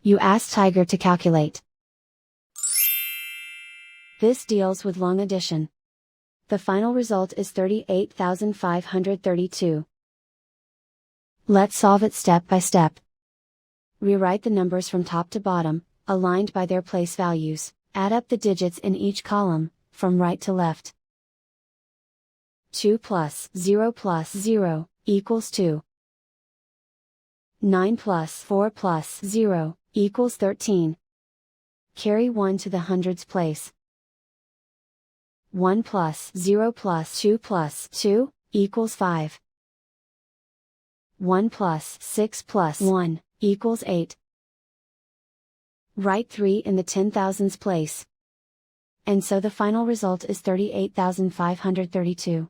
You ask Tiger to calculate. This deals with long addition. The final result is 38,532. Let's solve it step by step. Rewrite the numbers from top to bottom, aligned by their place values. Add up the digits in each column, from right to left. 2 plus 0 plus 0 equals 2. 9 plus 4 plus 0 equals 13. Carry 1 to the hundreds place. 1 plus 0 plus 2 plus 2 equals 5. 1 plus 6 plus 1 equals 8. Write 3 in the 10,000s place. And so the final result is 38,532.